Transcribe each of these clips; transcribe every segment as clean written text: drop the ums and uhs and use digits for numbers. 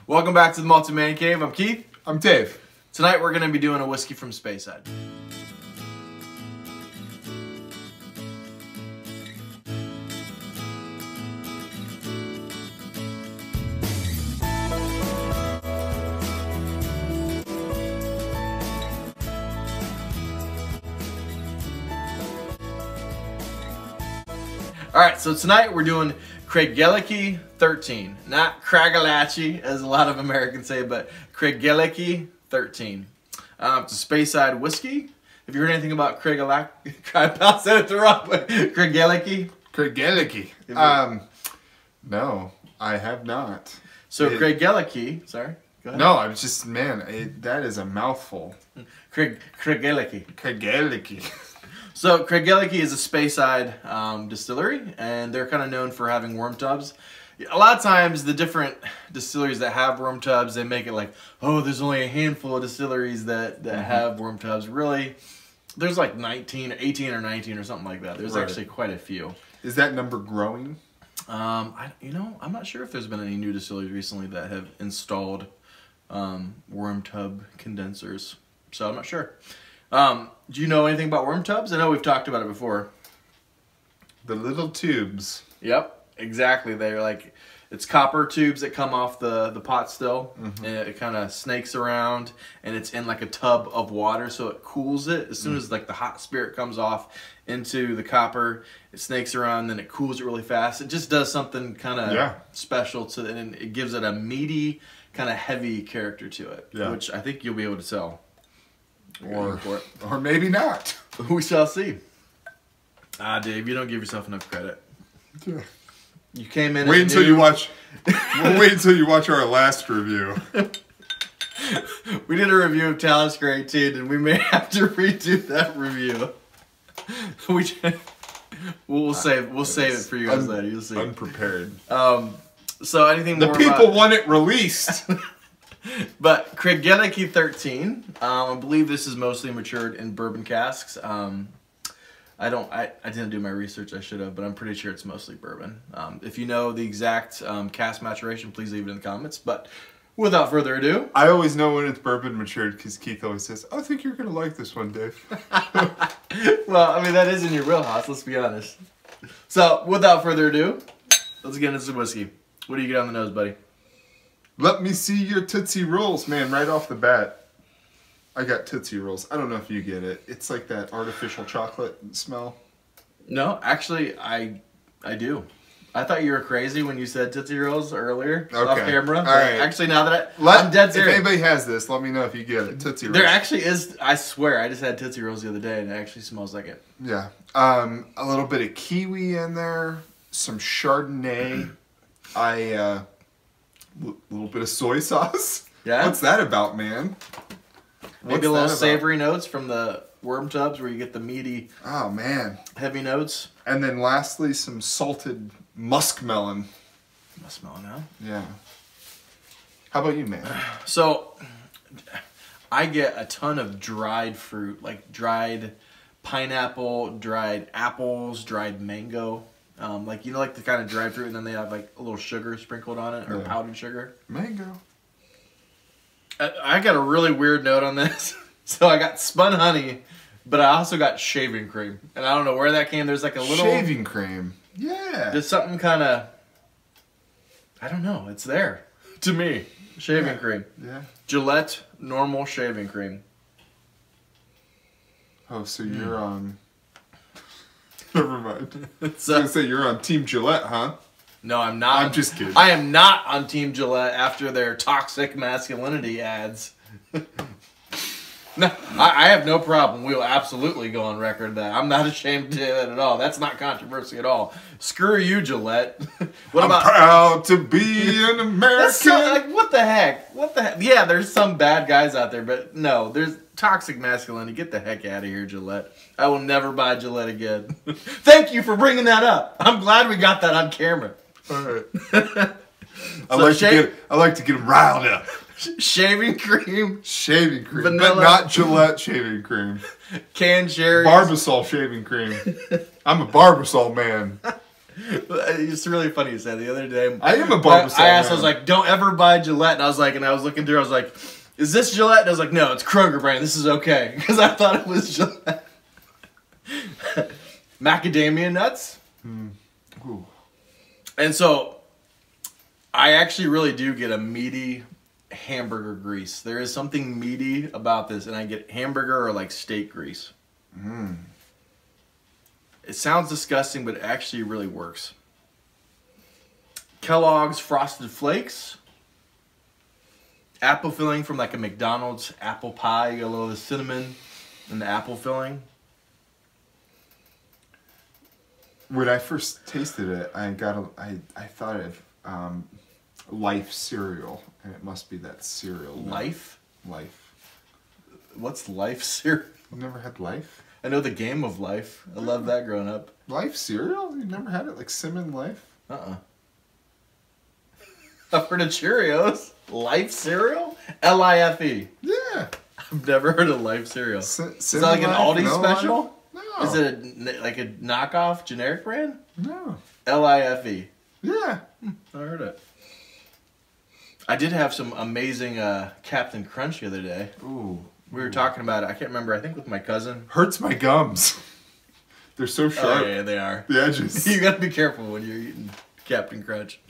Welcome back to the Malted Man Cave. I'm Keith. I'm Dave. Tonight we're going to be doing a whiskey from Speyside. Alright, so tonight we're doing Craigellachie 13. Not Craigellachie, as a lot of Americans say, but Craigellachie 13. It's a Speyside whiskey. Have you heard anything about Craigellachie? I said it the wrong way. Craigellachie? Craigellachie. No, I have not. So Craigellachie, sorry, go ahead. No, I was just, man, that is a mouthful. Craigellachie. Craigellachie. So Craigellachie is a Speyside distillery, and they're kind of known for having worm tubs. A lot of times, the different distilleries that have worm tubs, they make it like, oh, there's only a handful of distilleries that have worm tubs. Really, there's like 18 or 19 or something like that. There's actually quite a few. Is that number growing? I'm not sure if there's been any new distilleries recently that have installed worm tub condensers. So I'm not sure. Do you know anything about worm tubs? I know we've talked about it before. The little tubes. Yep, exactly. They're like, it's copper tubes that come off the pot still, and it kind of snakes around, and it's in like a tub of water, so it cools it. As soon as like the hot spirit comes off into the copper, it snakes around, then it cools it really fast. It just does something kind of special to it, and it gives it a meaty, kind of heavy character to it, which I think you'll be able to tell. Or maybe not. We shall see. Dave, you don't give yourself enough credit. Yeah. You came in. Wait until you watch. We'll wait until you watch our last review. We did a review of Talisker 18, and we may have to redo that review. We'll save it for you guys later. You'll see. Unprepared. So anything more? The people want it released. But Craigellachie 13, I believe this is mostly matured in bourbon casks. I didn't do my research, I should have, but I'm pretty sure it's mostly bourbon. If you know the exact cask maturation, please leave it in the comments. But without further ado, I always know when it's bourbon matured because Keith always says, I think you're going to like this one, Dave. Well, I mean, that is in your wheelhouse, let's be honest. So without further ado, let's get into some whiskey. What do you get on the nose, buddy? Let me see your Tootsie Rolls, man, right off the bat. I got Tootsie Rolls. I don't know if you get it. It's like that artificial chocolate smell. No, actually, I do. I thought you were crazy when you said Tootsie Rolls earlier off camera. All right. Actually, now that I'm dead serious. If anybody has this, let me know if you get it. Tootsie Rolls. There actually is, I swear, I just had Tootsie Rolls the other day, and it actually smells like it. Yeah. A little bit of kiwi in there. Some Chardonnay. A little bit of soy sauce. Yeah. What's that about, man? Maybe a little savory notes from the worm tubs where you get the meaty, heavy notes. And then lastly, some salted muskmelon. Muskmelon, huh? Yeah. How about you, man? So, I get a ton of dried fruit, like dried pineapple, dried apples, dried mango. Like the kind of dried fruit, and then they have like a little sugar sprinkled on it, or powdered sugar. Mango. I got a really weird note on this. So I got spun honey, but I also got shaving cream, and I don't know where that came. There's like a little shaving cream. Yeah. There's something kind of, I don't know. It's there to me. Shaving cream. Yeah. Gillette normal shaving cream. Oh, so you're on. Never mind. I was going to say you're on Team Gillette, huh? No, I'm not. I'm just kidding. I am not on Team Gillette after their toxic masculinity ads. No, I have no problem. We'll absolutely go on record that I'm not ashamed to do that at all. That's not controversy at all. Screw you, Gillette. I'm proud to be an American. Like, what the heck? What the heck? Yeah, there's some bad guys out there, but no, there's toxic masculinity. Get the heck out of here, Gillette. I will never buy Gillette again. Thank you for bringing that up. I'm glad we got that on camera. All right. I like to get them riled up. Shaving cream. Shaving cream. Vanilla. But not Gillette shaving cream. Canned cherries. Barbasol shaving cream. I'm a Barbasol man. It's really funny you said the other day. I am a Barbasol I asked, man. I was like, don't ever buy Gillette. And I was looking through, I was like, is this Gillette? And I was like, no, it's Kroger brand. This is okay. Because I thought it was Gillette. Macadamia nuts. Ooh. And so, I actually really do get a meaty hamburger grease. There is something meaty about this, and I get hamburger or like steak grease. It sounds disgusting, but it actually really works. Kellogg's Frosted Flakes. Apple filling from like a McDonald's apple pie. You get a little of the cinnamon and the apple filling. When I first tasted it, I thought of Life cereal, and it must be that cereal. Life? Life. What's Life cereal? You've never had Life? I know the game of Life. I love that growing up. Life cereal? You've never had it? Like Cinnamon Life? I've heard of Cheerios. Life cereal? L-I-F-E. Yeah. I've never heard of Life cereal. Is that like an Life? Aldi No, special? No. Is it like a knockoff generic brand? No. L-I-F-E. Yeah. I heard it. I did have some amazing Captain Crunch the other day. Ooh. We were talking about it. I can't remember. I think with my cousin. Hurts my gums. They're so sharp. Oh, yeah, they are. The edges. You got to be careful when you're eating Captain Crunch.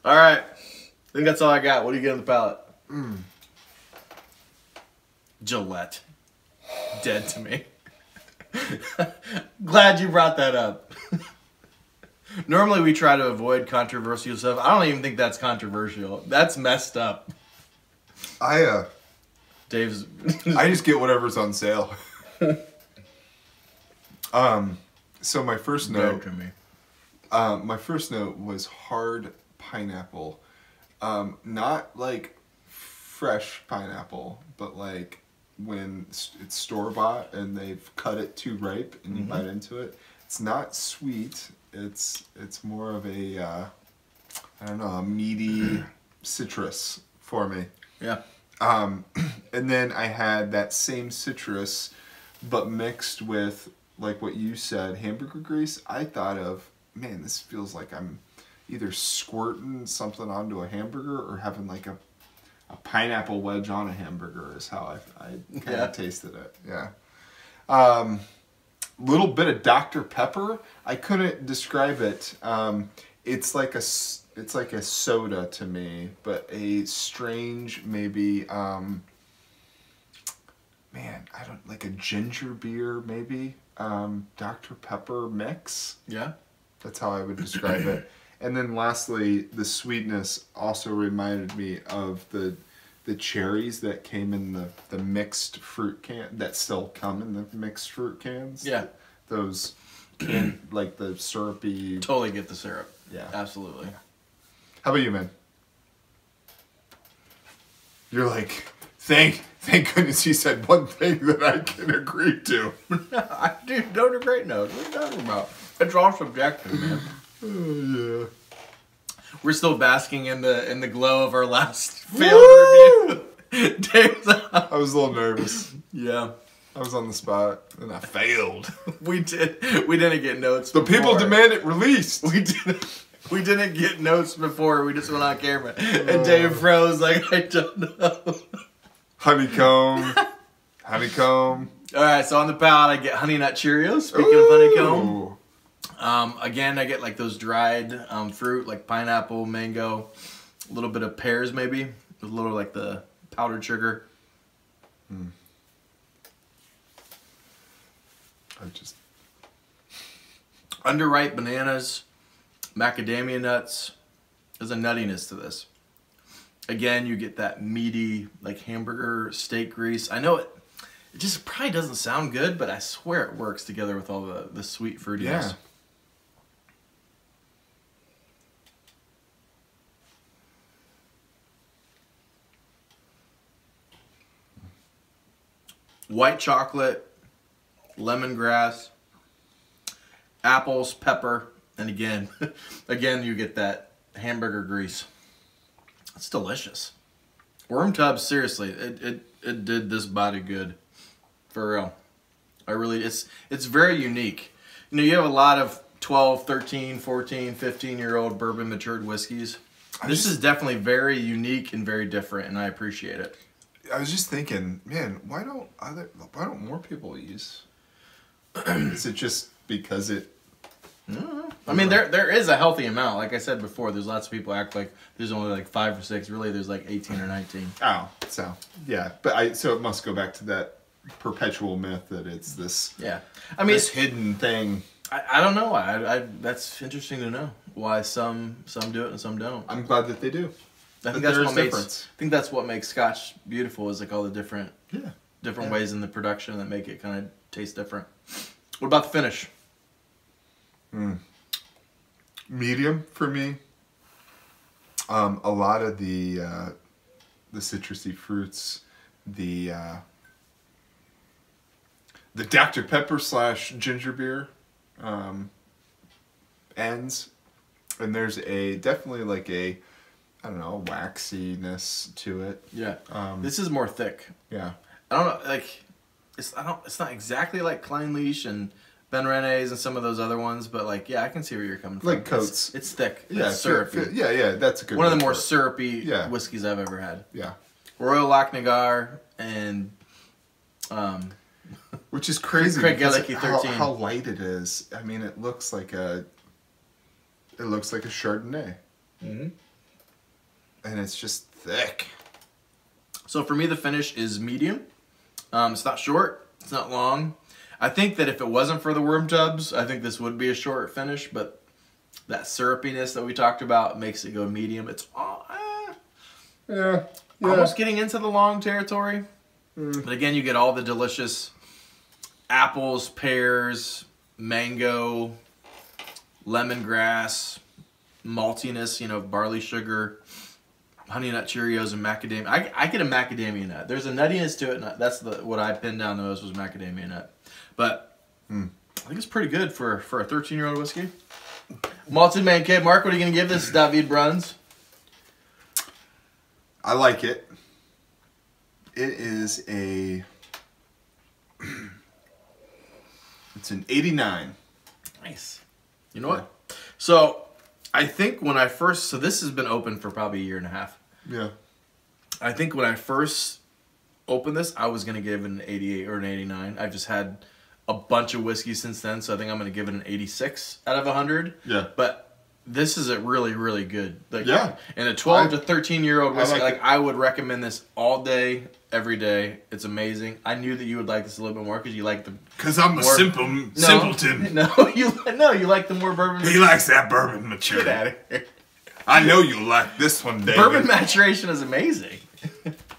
All right. I think that's all I got. What do you get on the palate? Gillette. Dead to me. Glad you brought that up. Normally we try to avoid controversial stuff. I don't even think that's controversial. That's messed up. Dave's... I just get whatever's on sale. So my first note... to me. My first note was hard pineapple. Not like fresh pineapple, but like when it's store-bought and they've cut it too ripe and you bite into it. It's not sweet. It's more of a, I don't know, a meaty citrus for me. Yeah. And then I had that same citrus, but mixed with, like what you said, hamburger grease. I thought of, man, this feels like I'm either squirting something onto a hamburger or having like a pineapple wedge on a hamburger is how I kind of tasted it. Yeah. Little bit of Dr. Pepper. I couldn't describe it. It's like a soda to me, but a strange maybe man, I don't like a ginger beer maybe. Dr. Pepper mix. Yeah. That's how I would describe it. And then lastly, the sweetness also reminded me of the cherries that came in the mixed fruit can that still come in the mixed fruit cans. Yeah. Those like the syrupy. Totally get the syrup. Yeah. Absolutely. How about you, man? You're like, thank goodness he said one thing that I can agree to. I do. Those are great notes. What are you talking about? It's all subjective, man. Oh, yeah. We're still basking in the glow of our last failed review. Dave's I was a little nervous. Yeah. I was on the spot and I failed. We didn't get notes. The people demand it released. We didn't get notes before. We just went on camera. And Dave froze like, I don't know. Honeycomb. Honeycomb. Alright, so on the palate I get Honey Nut Cheerios. Speaking of honeycomb. Again, I get like those dried fruit, like pineapple, mango, a little bit of pears maybe, with a little like the powdered sugar. Underripe bananas, macadamia nuts. There's a nuttiness to this. Again, you get that meaty, like hamburger steak grease. I know it just probably doesn't sound good, but I swear it works together with all the sweet fruitiness. Yeah. White chocolate, lemongrass, apples, pepper, and again, you get that hamburger grease. It's delicious. Worm tubs, seriously, it did this body good, for real. It's very unique. You know, you have a lot of 12, 13, 14, 15-year-old bourbon matured whiskeys. This is definitely very unique and very different, and I appreciate it. I was just thinking, man, why don't more people use? Is it just because it? No. I mean, there is a healthy amount. Like I said before, there's lots of people act like there's only like 5 or 6. Really, there's like 18 or 19. Oh, so yeah, but so it must go back to that perpetual myth that it's this. Yeah, I mean, this hidden thing. I don't know. That's interesting to know why some do it and some don't. I'm glad that they do. I think that's what makes Scotch beautiful. Is like all the different ways in the production that make it kind of taste different. What about the finish? Medium for me. A lot of the citrusy fruits, the Dr. Pepper / ginger beer ends, and there's definitely like a, I don't know, waxiness to it. Yeah. This is more thick. Yeah. I don't know, like it's not exactly like Klein Leash and Ben Rene's and some of those other ones, but like yeah, I can see where you're coming from. Like Coates. It's thick. Yeah, it's syrupy. Yeah, that's a good one of the more syrupy whiskeys I've ever had. Yeah. Royal Lochnagar and which is crazy. Craigellachie 13. How light it is. I mean, it looks like a Chardonnay. Mm-hmm. And it's just thick. So for me, the finish is medium. It's not short. It's not long. I think that if it wasn't for the worm tubs, I think this would be a short finish. But that syrupiness that we talked about makes it go medium. It's almost getting into the long territory. But again, you get all the delicious apples, pears, mango, lemongrass, maltiness, barley sugar, honey nut Cheerios, and macadamia. I get a macadamia nut. There's a nuttiness to it. That's what I pinned down the most was macadamia nut. But I think it's pretty good for a 13-year-old whiskey. Malted Man Cave. Mark, what are you going to give this David Bruns? I like it. It is it's an 89. Nice. You know what? So, I think when I first... So, this has been open for probably a year and a half. Yeah. I think when I first opened this, I was going to give it an 88 or an 89. I've just had a bunch of whiskey since then, so I think I'm going to give it an 86 out of 100. Yeah. But this is a really, really good. Like, yeah. And a 12 to 13-year-old whiskey, I would recommend this all day, every day. It's amazing. I knew that you would like this a little bit more because you like the... Because I'm a simpleton. No, you like the more bourbon... He likes that bourbon mature. Get out of here. I know you'll like this one, David. Bourbon maturation is amazing.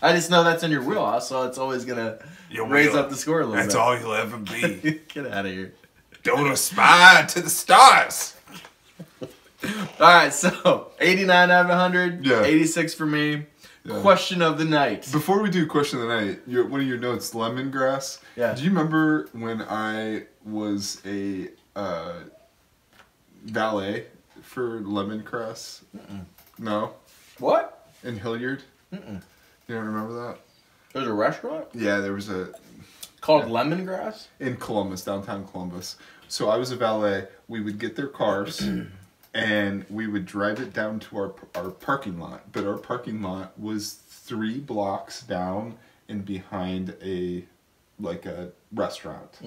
I just know that's in your wheelhouse, so it's always going to raise up the score a little bit. That's all you'll ever be. Get out of here. Don't aspire to the stars. Alright, so 89 out of 100, 86 for me. Yeah. Question of the night. Before we do question of the night, one of your notes, lemongrass. Yeah. Do you remember when I was a valet for lemongrass? No? What? In Hilliard? You don't remember that? There's a restaurant? Yeah, there was a... Called Lemongrass? In Columbus, downtown Columbus. So I was a valet. We would get their cars... and we would drive it down to our parking lot. But our parking lot was 3 blocks down and behind a restaurant.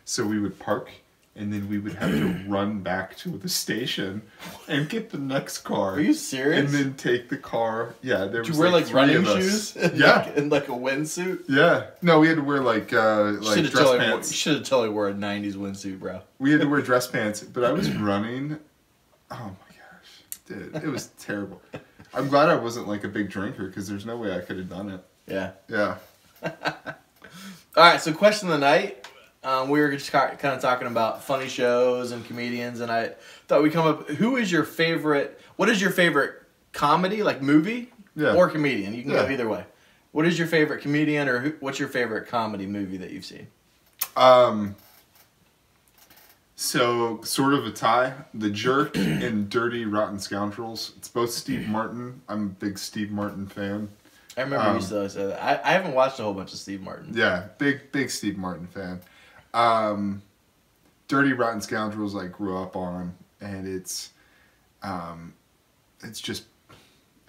So we would park, and then we would have to run back to the station and get the next car. Are you serious? And then take the car. Yeah, there was. Did you wear like running shoes? Yeah, and like a windsuit. Yeah, no, we had to wear like dress pants. You should have totally wore a '90s windsuit, bro. We had to wear dress pants, but I was running. Oh my gosh, dude, it was terrible. I'm glad I wasn't like a big drinker because there's no way I could have done it. Yeah. Yeah. All right, so question of the night. We were just kind of talking about funny shows and comedians, and I thought we'd come up. What is your favorite comedy, like movie, or comedian? You can go either way. What is your favorite comedian, or what's your favorite comedy movie that you've seen? So, sort of a tie. The Jerk and Dirty Rotten Scoundrels. It's both Steve Martin. I'm a big Steve Martin fan. I remember you used to say that. I haven't watched a whole bunch of Steve Martin. Yeah, big Steve Martin fan. Dirty Rotten Scoundrels I grew up on, and it's just,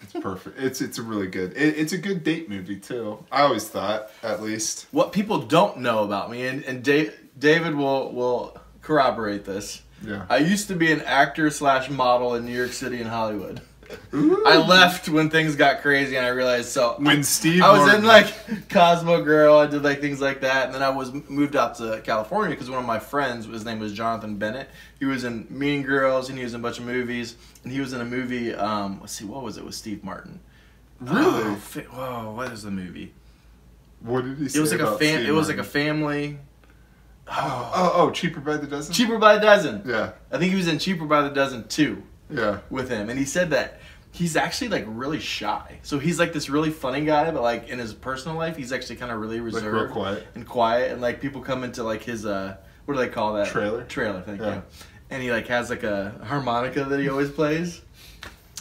it's perfect. It's a really good, it's a good date movie too. I always thought, at least. What people don't know about me, and David will corroborate this. Yeah. I used to be an actor / model in New York City and Hollywood. Ooh. I left when things got crazy, and I realized when Steve I was Martin, in like Cosmo Girl. I did like things like that, and then I was moved out to California because one of my friends, his name was Jonathan Bennett. He was in Mean Girls, and he was in a bunch of movies, and he was in a movie. Let's see, what was it with Steve Martin? Really? Whoa, what is the movie? What did he say? It was like about Steve It was like Martin? a family. Oh, Cheaper by the Dozen? Cheaper by the Dozen. Yeah. I think he was in Cheaper by the Dozen 2. Yeah. With him, and he said that he's actually like really shy. So he's like this really funny guy, but like in his personal life, he's actually kind of really reserved, Like real quiet. and quiet. And like people come into like his what do they call that? Trailer. Thank Yeah. you. And he like has like a harmonica that he always plays.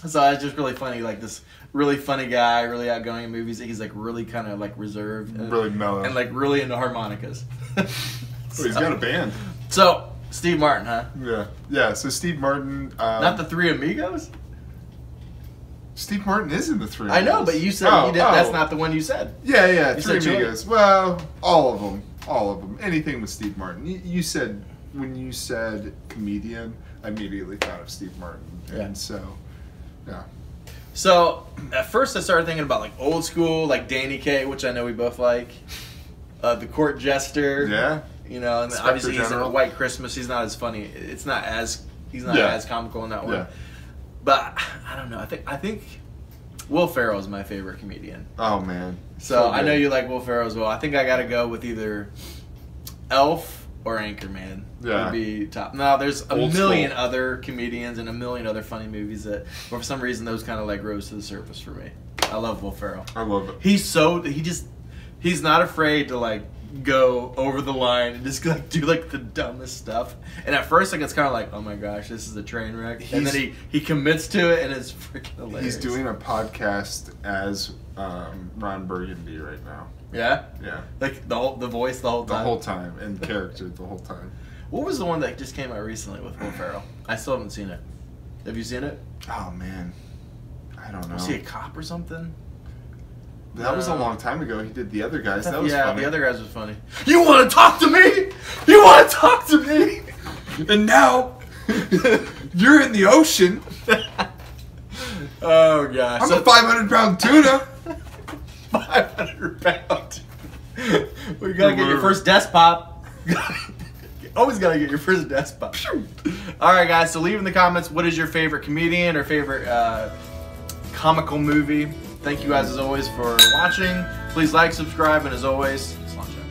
So it's just really funny, like this really funny guy, really outgoing in movies. He's like really kind of like reserved, and, Really mellow. and like really into harmonicas. Oh, he's got a band. So Steve Martin, huh? Yeah. Yeah, so Steve Martin... Not the Three Amigos? Steve Martin is in the Three I Amigos. know, but you said Oh, you didn't, that's oh. not the one you said. Yeah, You Three said Joey? Amigos. Well, all of them. All of them. Anything with Steve Martin. You said, when you said comedian, I immediately thought of Steve Martin. Yeah. And so, yeah. So, at first I started thinking about like old school, like Danny Kaye, which I know we both like. The Court Jester. Yeah. You know, and Inspector obviously he's in General. a White Christmas. He's not as funny. He's not as Yeah. as comical in that one. Yeah. But I don't know. I think Will Ferrell is my favorite comedian. Oh, man. So I good. know you like Will Ferrell as well. I think I got to go with either Elf or Anchorman. Yeah. Would be top. Now there's a Old million school. other comedians and a million other funny movies that, for some reason, those kind of like rose to the surface for me. I love Will Ferrell. I love it. He's not afraid to like go over the line and just like do like the dumbest stuff. And at first, like it's kind of like, oh my gosh, this is a train wreck. And then he commits to it, and it's freaking hilarious. He's doing a podcast as Ron Burgundy right now. Yeah. Yeah. Like the voice the whole The time. whole time. And character the whole time. What was the one that just came out recently with Will Ferrell? I still haven't seen it. Have you seen it? Oh, man. I don't know. Was he a cop or something? That was a long time ago. He did The Other Guys. That was funny. The other guys was funny. You want to talk to me? You want to talk to me? And now, you're in the ocean. Oh gosh. I'm a 500-pound tuna. 500 pound. We gotta get your first desk pop. Always gotta get your first desk pop. Alright guys, so leave in the comments what is your favorite comedian or favorite comical movie. Thank you guys as always for watching. Please like, subscribe, and as always, sláinte.